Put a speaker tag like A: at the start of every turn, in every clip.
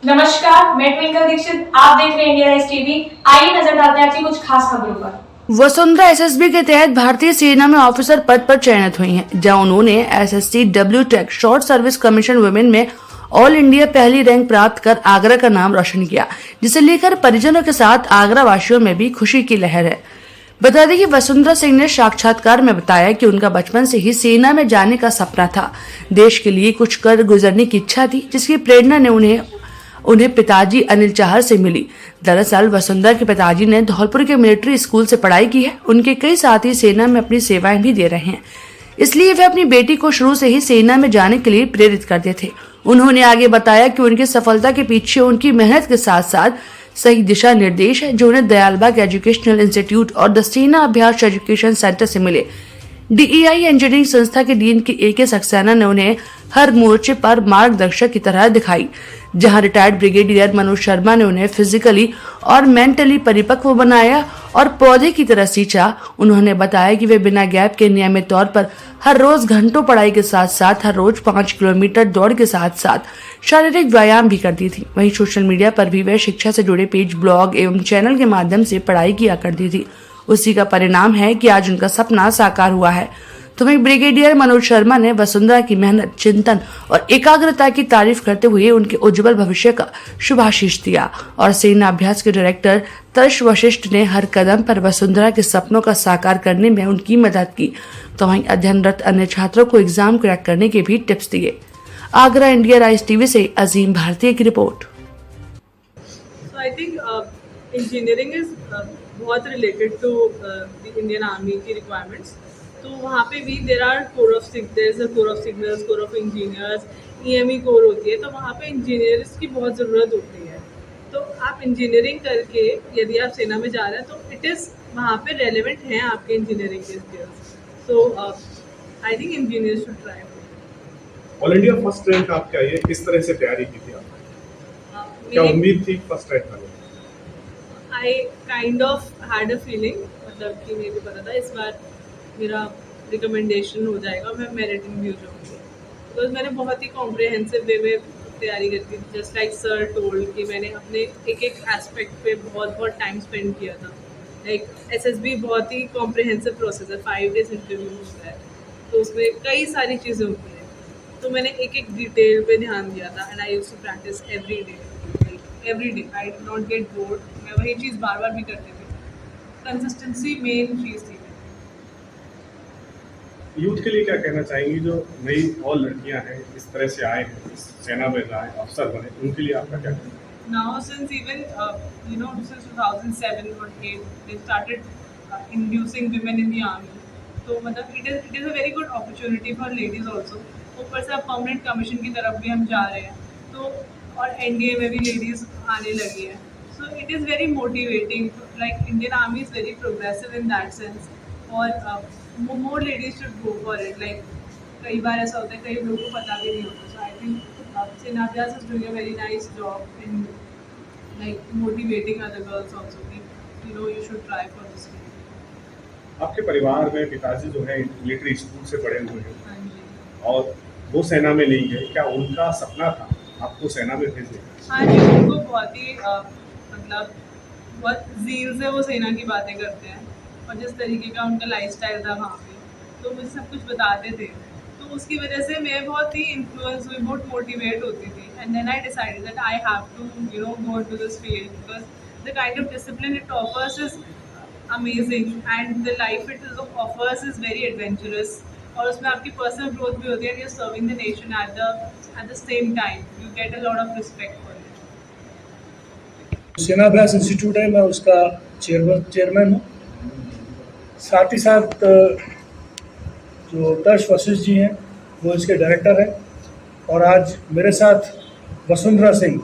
A: नमस्कार, मैं ट्विंकल दीक्षित। आप देख रहे हैं इंडिया राइज टीवी। आइए नजर डालते हैं आज की कुछ खास खबरों पर।
B: वसुंधरा एसएसबी के तहत भारतीय सेना में ऑफिसर पद पर चयनित हुई हैं, जहां उन्होंने SSC W tech short service commission women में ऑल इंडिया पहली रैंक प्राप्त कर आगरा का नाम रोशन किया, जिसे लेकर परिजनों के साथ आगरा वासियों में भी खुशी की लहर है। बता दें कि वसुंधरा सिंह ने साक्षात्कार में बताया कि उनका बचपन से ही सेना में जाने का सपना था। देश के लिए कुछ कर गुजरने की इच्छा थी, जिसकी प्रेरणा ने उन्हें पिताजी अनिल चाहर से मिली। दरअसल वसुंधरा के पिताजी ने धौलपुर के मिलिट्री स्कूल से पढ़ाई की है। उनके कई साथी सेना में अपनी सेवाएं भी दे रहे हैं, इसलिए वे अपनी बेटी को शुरू से ही सेना में जाने के लिए प्रेरित करते थे। उन्होंने आगे बताया कि उनकी सफलता के पीछे उनकी मेहनत के साथ साथ सही दिशा निर्देश है, जो उन्हें दयालबाग एजुकेशनल इंस्टीट्यूट और द सेना अभ्यास एजुकेशन सेंटर से मिले। डीईआई इंजीनियरिंग संस्था के डीन की एके सक्सेना ने उन्हें हर मोर्चे पर मार्गदर्शक की तरह दिखाई, जहां रिटायर्ड ब्रिगेडियर मनोज शर्मा ने उन्हें फिजिकली और मेंटली परिपक्व बनाया और पौधे की तरह सींचा। उन्होंने बताया कि वे बिना गैप के नियमित तौर पर हर रोज घंटों पढ़ाई के साथ साथ हर रोज 5 किलोमीटर दौड़ के साथ साथ शारीरिक व्यायाम भी करती थी। वहीं सोशल मीडिया पर भी वे शिक्षा से जुड़े पेज, ब्लॉग एवं चैनल के माध्यम से पढ़ाई किया करती थी। उसी का परिणाम है कि आज उनका सपना साकार हुआ है। तो वहीं ब्रिगेडियर मनोज शर्मा ने वसुंधरा की मेहनत, चिंतन और एकाग्रता की तारीफ करते हुए उनके उज्जवल भविष्य का शुभाशीष दिया और सेना अभ्यास के डायरेक्टर तर्श वशिष्ठ ने हर कदम पर वसुंधरा के सपनों का साकार करने में उनकी मदद की। तो वहीं अध्ययनरत अन्य छात्रों को एग्जाम क्रैक करने के भी टिप्स दिए। आगरा इंडिया राइज टीवी से अजीम भारतीय की report.
C: I think engineering is बहुत related to the Indian Army की requirements. तो वहाँ पे भी there is a core of signals, core of engineers, EME core होती है, तो वहाँ पे engineers की बहुत ज़रूरत होती है। तो आप engineering करके यदि आप सेना में जा रहे हैं तो it is वहाँ पे relevant हैं आपके engineering के skills. So I think engineers should try.
D: All India first rank आपके आई है, किस तरह से तैयारी की थी आपने? क्या उम्मीद थी फर्स्ट रैंक आने?
C: I kind of had a feeling, मतलब कि मुझे पता था इस बार मेरा रिकमेंडेशन हो जाएगा, मैं मेरिटिंग भी हो जाऊँगी। तो मैंने बहुत ही कॉम्प्रिहेंसिव वे में तैयारी करती थी। जस्ट लाइक सर टोल्ड कि मैंने अपने एक एस्पेक्ट पे बहुत टाइम स्पेंड किया था। लाइक एसएसबी बहुत ही कॉम्प्रिहेंसिव प्रोसेस है, 5 days इंटरव्यू होता है, तो उसमें कई सारी चीज़ें होती हैं। तो मैंने एक डिटेल पे ध्यान दिया था and I used to practise every day. I did not get bored. मैं वही चीज़ बार भी करती थी। कंसिस्टेंसी मेन चीज़ थी।
D: यूथ के लिए क्या कहना चाहेंगी जो नई और लड़कियां हैं, इस तरह से आए हैं, इस सेना में जाए, अफसर बने, उनके लिए आपका क्या कहना है?
C: Now since even since 2007 or 8 they started inducing women in the army. तो मतलब it is a very good opportunity for ladies also. ऊपर से अब परमानेंट कमीशन की तरफ भी हम जा रहे हैं, तो और एनडीए में भी लेडीज आने लगी है। So it is very motivating. Like Indian army is very progressive in that sense, और more ladies should go for it. Like कई बार ऐसा होता है, कई लोगों को पता भी नहीं होता। सो आई थिंक सेना अभ्यास is doing a very nice job in like motivating other girls also कि you should try for this field.
D: आपके परिवार में पिताजी जो है मिलिट्री स्कूल से पढ़े हुए हैं
C: हाँ जी।
D: और वो सेना में नहीं गए, क्या उनका सपना था आपको सेना में भेजने का?
C: हाँ जी, उनको बहुत ही मतलब बहुत ज़ील से वो सेना की बातें करते हैं, और जिस तरीके का उनका लाइफस्टाइल था वहाँ पे, तो मुझे सब कुछ बताते थे। तो उसकी वजह से मैं बहुत ही इन्फ्लुएंस हुई, बहुत मोटिवेट होती थी। And then I decided that I have to go to this field because the kind of discipline it offers is amazing and the life it offers is very adventurous, और उसमें आपकी personal growth भी होती है। And you serving the nation at the same time, you get a lot of respect for it.
E: Sena Abhyas institute है, मैं उसका chairman हूँ। साथ ही साथ जो तर्श वशिष्ठ जी हैं वो इसके डायरेक्टर हैं, और आज मेरे साथ वसुंधरा सिंह,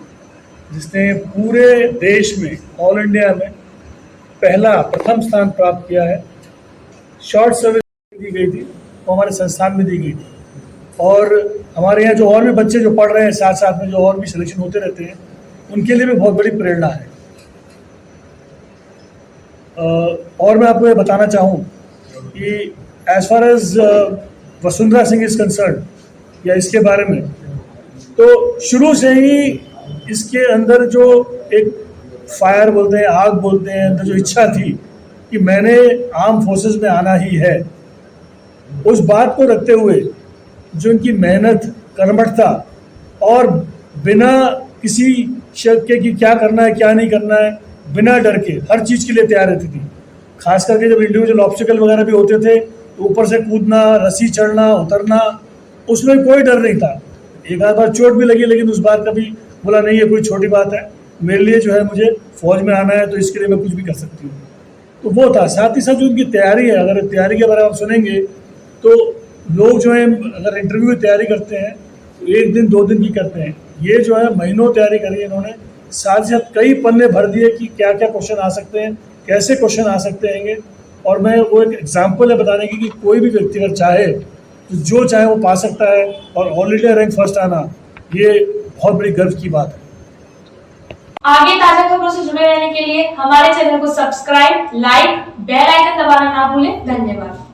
E: जिसने पूरे देश में ऑल इंडिया में प्रथम स्थान प्राप्त किया है। शॉर्ट सर्विस दी गई थी, वो हमारे संस्थान में दी गई थी, और हमारे यहाँ जो और भी बच्चे जो पढ़ रहे हैं, साथ साथ में जो और भी सिलेक्शन होते रहते हैं, उनके लिए भी बहुत बड़ी प्रेरणा है। और मैं आपको ये बताना चाहूँ कि as far as Vasundhara Singh is concern, या इसके बारे में, तो शुरू से ही इसके अंदर जो एक फायर बोलते हैं, आग बोलते हैं, अंदर जो इच्छा थी कि मैंने आर्म फोर्सेस में आना ही है, उस बात को रखते हुए जो इनकी मेहनत, कर्मठता और बिना किसी शक के कि क्या करना है क्या नहीं करना है, बिना डर के हर चीज़ के लिए तैयार रहती थी। खास करके जब इंडिविजुअल ऑब्स्टिकल वगैरह भी होते थे तो ऊपर से कूदना, रस्सी चढ़ना, उतरना, उसमें कोई डर नहीं था। एक आध बार चोट भी लगी लेकिन उस बात कभी बोला नहीं, ये कोई छोटी बात है, मेरे लिए जो है मुझे फौज में आना है तो इसके लिए मैं कुछ भी कर सकती हूँ। तो वो था। साथ ही साथ जो उनकी तैयारी है, अगर तैयारी के बारे में आप सुनेंगे तो लोग जो है अगर इंटरव्यू की तैयारी करते हैं तो 1 दिन 2 दिन की करते हैं, ये जो है महीनों तैयारी करी है इन्होंने। साथ ही साथ कई पन्ने भर दिए कि क्या क्या क्वेश्चन आ सकते हैं, कैसे क्वेश्चन आ सकते हैं। और मैं वो एक एग्जाम्पल है बताने की कि कोई भी व्यक्ति अगर चाहे तो जो चाहे वो पा सकता है, और ऑल इंडिया रैंक फर्स्ट आना ये बहुत बड़ी गर्व की बात है।
A: आगे ताजा खबरों से जुड़े रहने के लिए हमारे चैनल को सब्सक्राइब, लाइक, बेल आइकन दबाना ना भूलें। धन्यवाद।